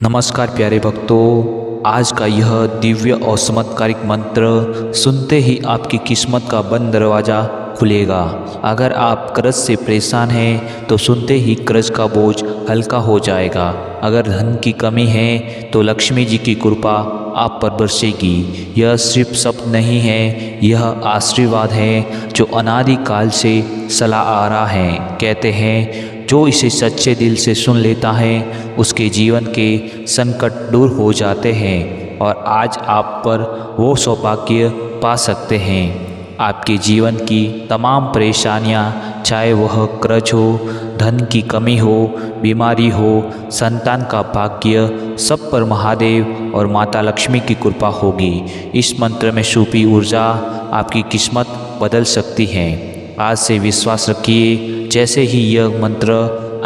नमस्कार प्यारे भक्तों, आज का यह दिव्य और चमत्कारिक मंत्र सुनते ही आपकी किस्मत का बंद दरवाज़ा खुलेगा। अगर आप कर्ज से परेशान हैं तो सुनते ही कर्ज का बोझ हल्का हो जाएगा। अगर धन की कमी है तो लक्ष्मी जी की कृपा आप पर बरसेगी। यह सिर्फ शब्द नहीं है, यह आशीर्वाद है जो अनादि काल से चला आ रहा है। कहते हैं जो इसे सच्चे दिल से सुन लेता है उसके जीवन के संकट दूर हो जाते हैं और आज आप पर वो सौभाग्य पा सकते हैं। आपके जीवन की तमाम परेशानियां, चाहे वह कर्ज हो, धन की कमी हो, बीमारी हो, संतान का भाग्य, सब पर महादेव और माता लक्ष्मी की कृपा होगी। इस मंत्र में छुपी ऊर्जा आपकी किस्मत बदल सकती है। आज से विश्वास रखिए, जैसे ही यह मंत्र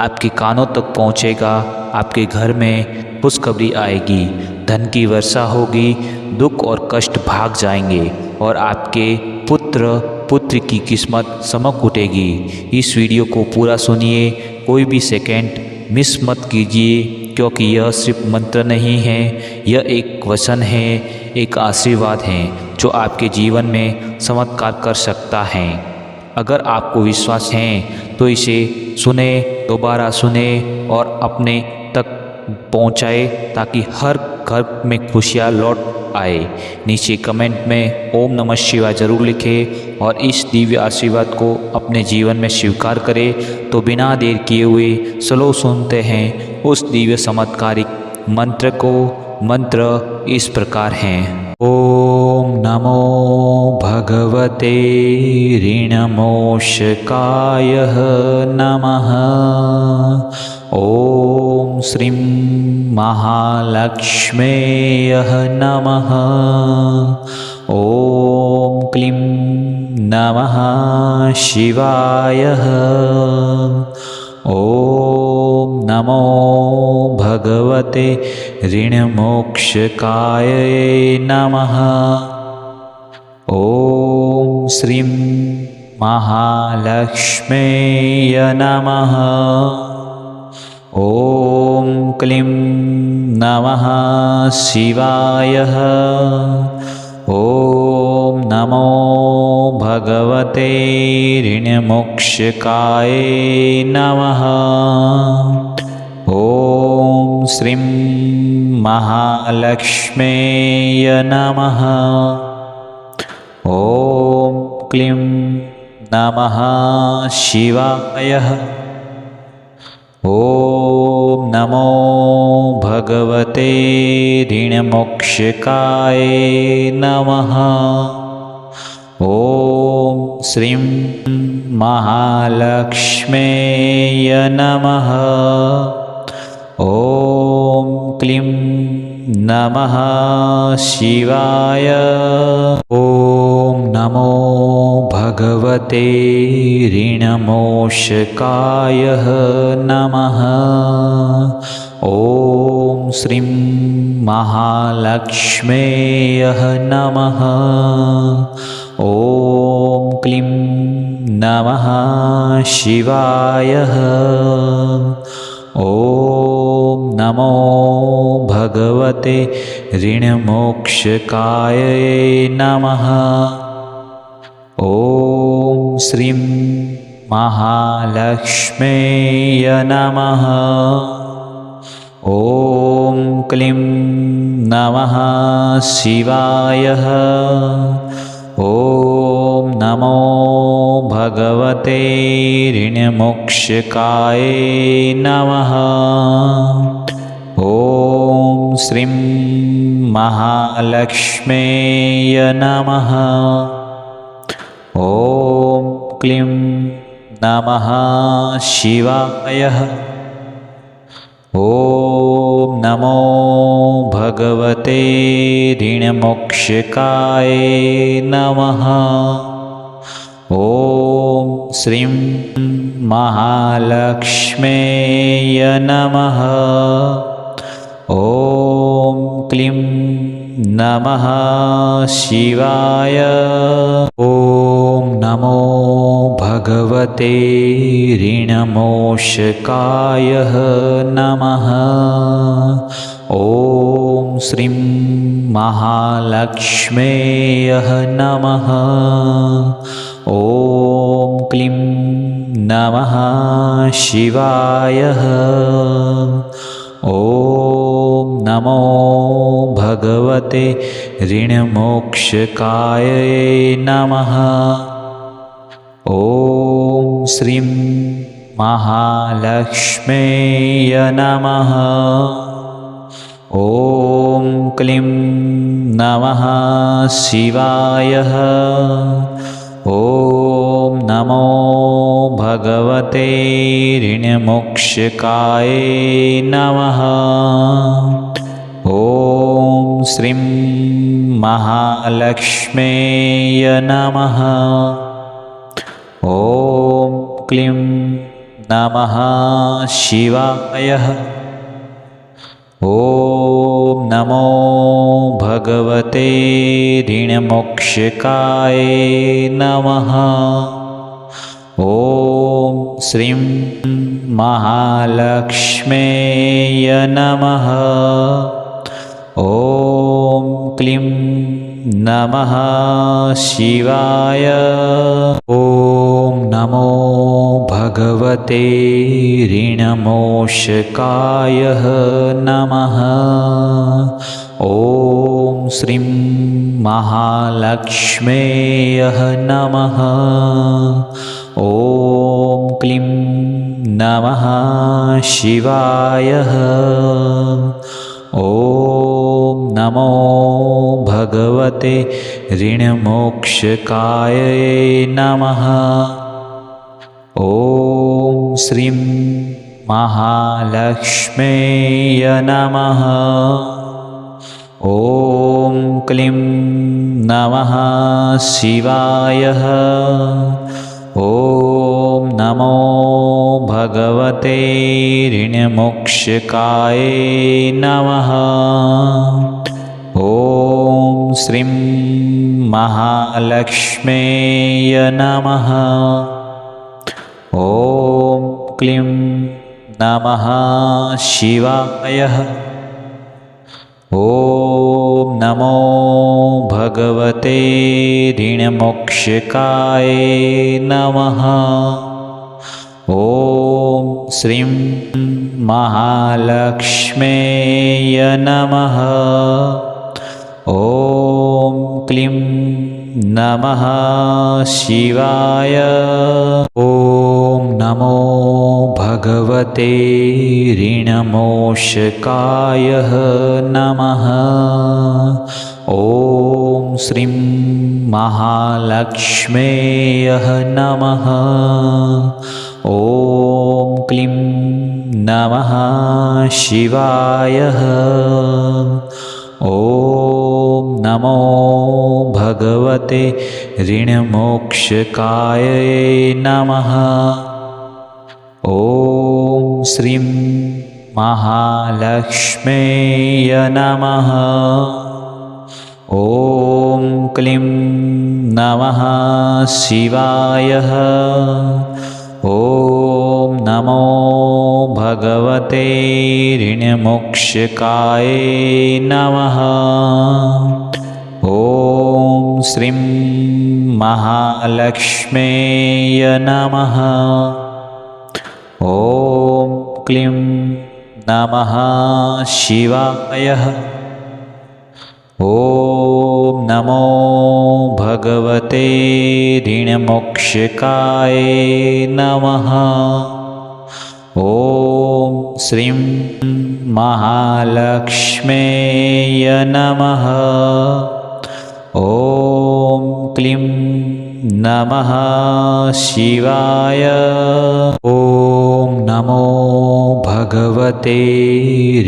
आपके कानों तक पहुंचेगा, आपके घर में खुशखबरी आएगी, धन की वर्षा होगी, दुख और कष्ट भाग जाएंगे और आपके पुत्र पुत्र की किस्मत चमक उठेगी। इस वीडियो को पूरा सुनिए, कोई भी सेकंड मिस मत कीजिए, क्योंकि यह सिर्फ मंत्र नहीं है, यह एक वचन है, एक आशीर्वाद है जो आपके जीवन में चमत्कार कर सकता है। अगर आपको विश्वास है तो इसे सुने, दोबारा सुने और अपने तक पहुंचाए ताकि हर घर में खुशियाँ लौट आए। नीचे कमेंट में ओम नमः शिवाय जरूर लिखें और इस दिव्य आशीर्वाद को अपने जीवन में स्वीकार करें। तो बिना देर किए हुए चलो सुनते हैं उस दिव्य चमत्कारिक मंत्र को। मंत्र इस प्रकार हैं। ओम नमो भगवते ऋणमोषकाय नमः। ओम श्रीं महालक्ष्मेय नमः। ओम क्लीं नमः शिवाय। ओम नमो भगवते ऋणमोक्षकाय नमः। ओम श्रीं महालक्ष्मेय नमः। ओम क्लीं नमः शिवाय। ओम नमो भगवते ऋणमोक्षकाय नमः। ओम श्रीं महालक्ष्मेय नमः। ओम क्लीं नमः शिवाय। ओम नमो भगवते ऋणमोक्षकाय नमः। ओम श्रीं महालक्ष्मेय नमः। ओम क्लीं नमः शिवाय। ओम नमो भगवते ऋणमोषकाय नमः। ओम श्रीं महालक्ष्मेय नमः। ओम क्लीं नमः शिवाय। ओम नमो भगवते ऋणमोक्षकाय नमः। ओम श्रीं महालक्ष्मेय नमः। ओम क्लीं नमः शिवाय। ओम नमो भगवते ऋणमोक्षकाय नमः। ओम श्रीं महालक्ष्मेय नमः। ओम क्लीं नमः शिवाय। ओम नमो भगवते ऋणमोक्षकाय नमः। ओम श्रीं महालक्ष्मेय नमः। ओम क्लीं नमः शिवाय। ओम नमो भगवते ऋणमोषकाय नमः। ॐ श्रीं महालक्ष्म्यै नमः। ॐ क्लीं नमः शिवाय। ॐ नमो भगवते ऋणमोक्षकाय नमः। ॐ श्रीं महालक्ष्म्यै नमः। ॐ क्लीं नमः शिवाय। ॐ नमो भगवते ऋणमोक्षकाय नमः। ॐ श्रीं महालक्ष्म्यै नमः। ॐ क्लीं नमः शिवाय। ॐ नमो भगवते ऋणमोक्षकाय नमः। ॐ श्रीं महालक्ष्म्यै नमः। ॐ क्लीं नमः शिवाय। ॐ नमो भगवते ऋणमोक्षकाय नमः। ॐ श्रीं महालक्ष्म्यै नमः। ॐ क्लीं नमः शिवाय। ॐ नमो भगवते ऋणमोक्षकाय नमः। ॐ श्रीं महालक्ष्म्यै नमः। ॐ क्लीं नमः शिवाय। ॐ नमो भगवते ऋणमोक्षकाय नमः। ॐ श्रीं महालक्ष्म्यै नमः। ॐ क्लीं नमः शिवाय। ॐ नमो भगवते ऋणमोक्षकाय नमः। ॐ श्रीं महालक्ष्म्यै नमः। ॐ क्लीं नमः शिवाय। ॐ नमो भगवते ऋणमोक्षकाय नमः। ॐ श्रीं महालक्ष्म्यै नमः। ॐ क्लीं नमः शिवाय। ॐ नमो भगवते ऋणमोक्षकाय नमः। ॐ श्रीं महालक्ष्म्यै नमः। ॐ क्लीं नमः शिवाय। ॐ नमो भगवते ऋणमोक्षकाय नमः। ॐ श्रीं महालक्ष्म्यै नमः। ॐ क्लीं नमः शिवाय। ॐ नमो भगवते ऋणमोक्षकाय नमः। ॐ श्रीं महालक्ष्म्यै नमः। ॐ क्लीं नमः शिवाय। ॐ नमो भगवते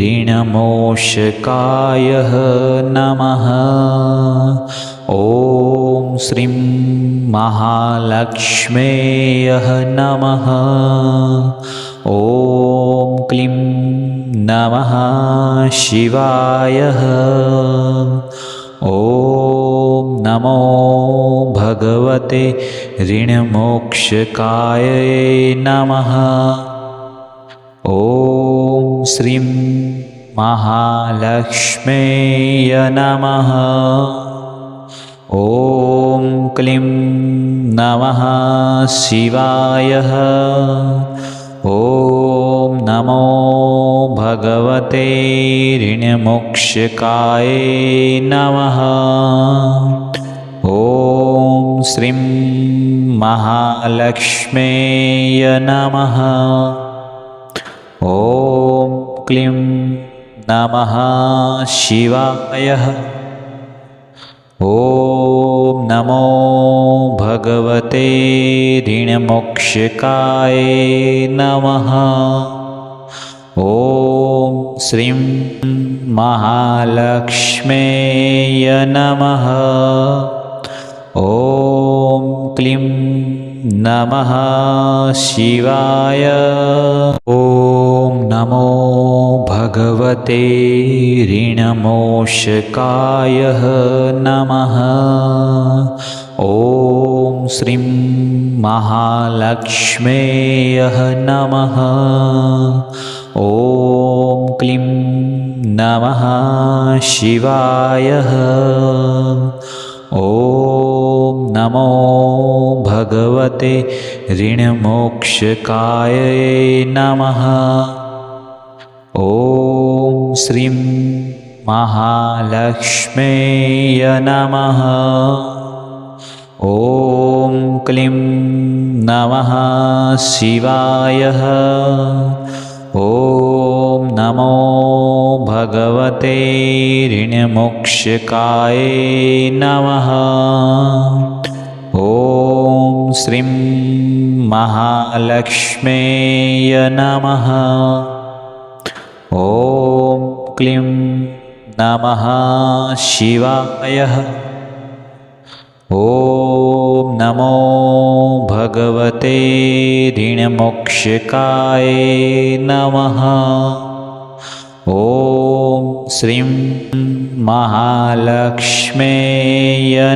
ऋणमोक्षकाय नमः। ॐ श्रीं महालक्ष्म्यै नमः। ॐ क्लीं नमः शिवाय। ॐ नमो भगवते ऋणमोक्षकाय नमः। ॐ श्रीं महालक्ष्म्यै नमः। ॐ क्लीं नमः शिवाय। ॐ नमो भगवते ऋणमोक्षकाय नमः। ॐ श्रीं महालक्ष्म्यै नमः। ॐ क्लीं नमः शिवाय। ॐ नमो भगवते ऋणमोक्षकाय नमः। ॐ श्रीं महालक्ष्म्यै नमः। ॐ क्लीं नमः शिवाय। ॐ नमो भगवते ऋणमोक्षकाय नमः। ॐ श्रीं महालक्ष्म्यै नमः। ॐ क्लीं नमः शिवाय। ॐ नमो भगवते ऋणमोक्षकाय नमः। ॐ श्रीं महालक्ष्म्यै नमः। ॐ क्लीं नमः शिवाय। ॐ नमो भगवते ऋणमोक्षकाय नमः। ॐ श्रीं महालक्ष्म्यै नमः। ॐ क्लीं नमः शिवाय। ॐ नमो भगवते ऋणमोक्षकाय नमः। ॐ श्रीं महालक्ष्म्यै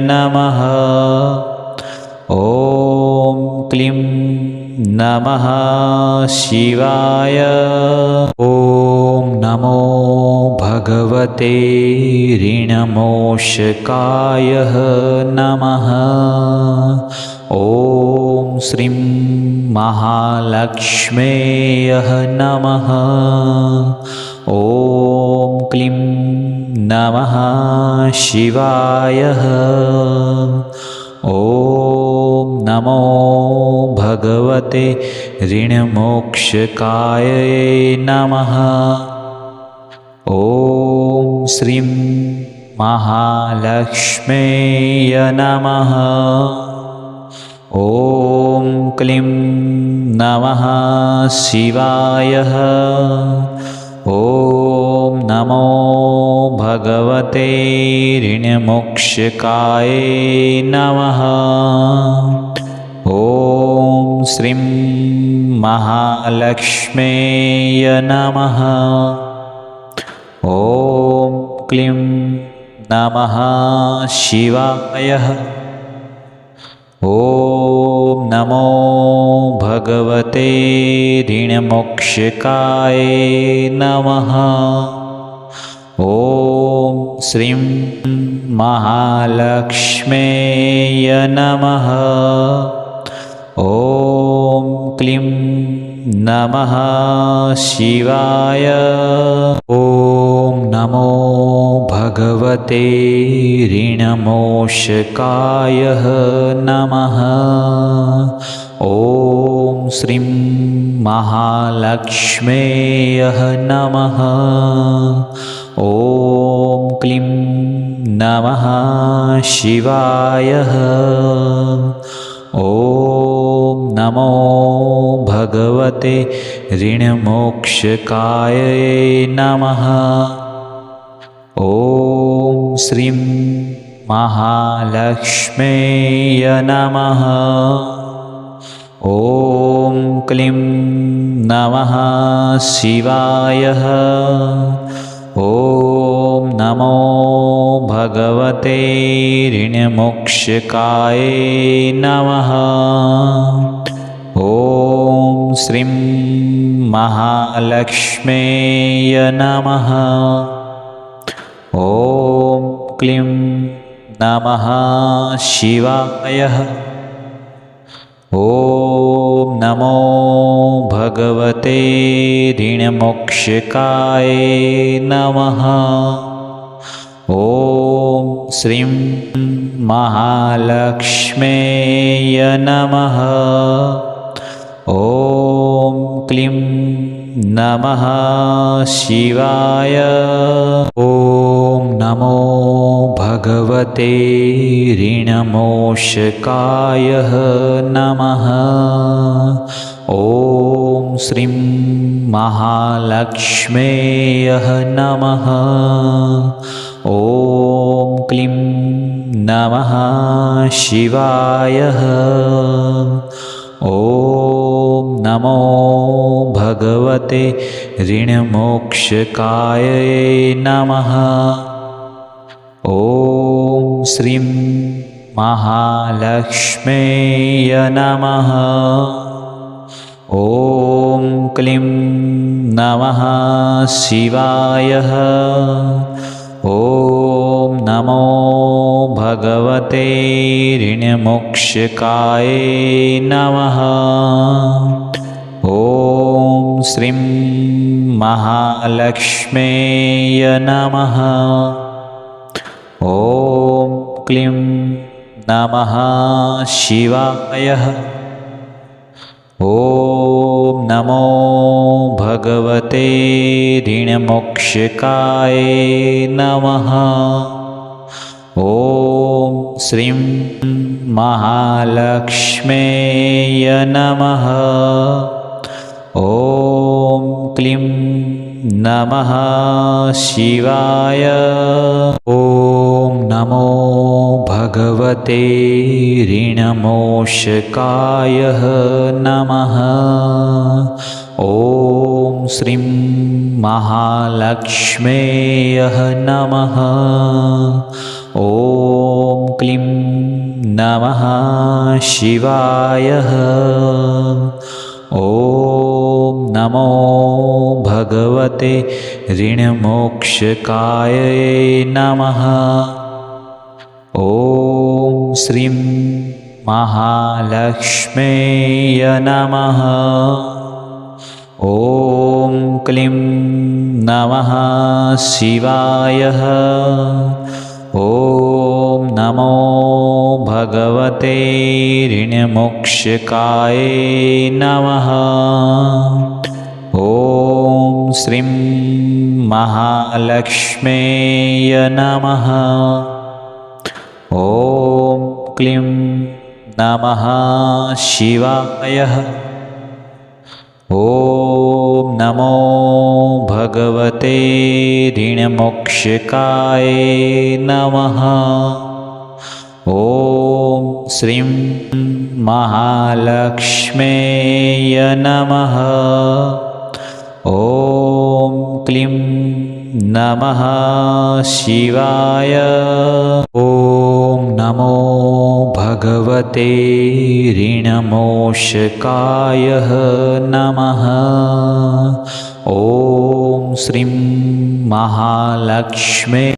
नमः। ॐ क्लीं नमः शिवाय। ॐ नमो भगवते ऋणमोक्षकाय नमः। ॐ श्रीं महालक्ष्म्यै नमः। ॐ क्लीं नमः शिवाय। ॐ नमो भगवते ऋणमोक्षकाय नमः। ॐ श्रीं महालक्ष्म्यै नमः। ॐ क्लीं नमः शिवाय। ॐ नमो भगवते ऋणमोक्षकाय नमः। ॐ श्रीं महालक्ष्म्यै नमः। ॐ क्लीं नमः शिवाय। ॐ नमो भगवते ऋणमोक्षकाय नमः। ॐ श्रीं महालक्ष्म्यै नमः। ॐ क्लीं नमः शिवाय। ॐ नमो भगवते ऋणमोक्षकाय नमः। ॐ श्रीं महालक्ष्म्यै नमः। ॐ क्लीं नमः शिवाय। ॐ नमो भगवते ऋणमोक्षकाय नमः। ॐ श्रीं महालक्ष्म्यै नमः। ॐ क्लीं नमः शिवाय। ॐ नमो भगवते ऋणमोक्षकाय नमः। ॐ श्रीं महालक्ष्म्यै नमः। ॐ क्लीं नमः शिवाय। ॐ नमो भगवते ऋणमोक्षकाय नमः। ॐ श्रीं महालक्ष्म्यै नमः। ॐ क्लीं नमः शिवाय। ॐ नमो भगवते ऋणमोक्षकाय नमः। ॐ श्रीं महालक्ष्म्यै नमः। ॐ क्लीं नमः शिवाय। ॐ नमो भगवते ऋणमोक्षकाय नमः। ॐ श्रीं महालक्ष्म्यै नमः। ॐ क्लीं नमः शिवाय। ॐ नमो भगवते ऋणमोक्षकाय नमः। ॐ श्रीं महालक्ष्म्यै नमः। ॐ क्लीं नमः शिवाय। ॐ नमो भगवते ऋणमोक्षकाय नमः। ॐ श्रीं महालक्ष्म्यै नमः। ॐ क्लीं नमः शिवाय। ॐ नमो भगवते ऋणमोक्षकाय नमः। ॐ श्रीं महालक्ष्म्यै नमः। ॐ क्लीं नमः शिवाय। ॐ नमो भगवते ऋणमोक्षकाय नमः। ॐ श्रीं महालक्ष्म्यै नमः। ॐ क्लीं नमः शिवाय। ॐ नमो भगवते ऋणमोक्षकाय नमः। ॐ श्रीं महालक्ष्म्यै नमः। ॐ क्लीं नमः शिवाय। ॐ नमो भगवते ऋणमोक्षकाय नमः। ॐ श्रीं महालक्ष्म्यै नमः। ॐ क्लीं नमः शिवाय। ॐ नमो भगवते ऋणमोक्षकाय नमः। ॐ श्रीं महालक्ष्म्यै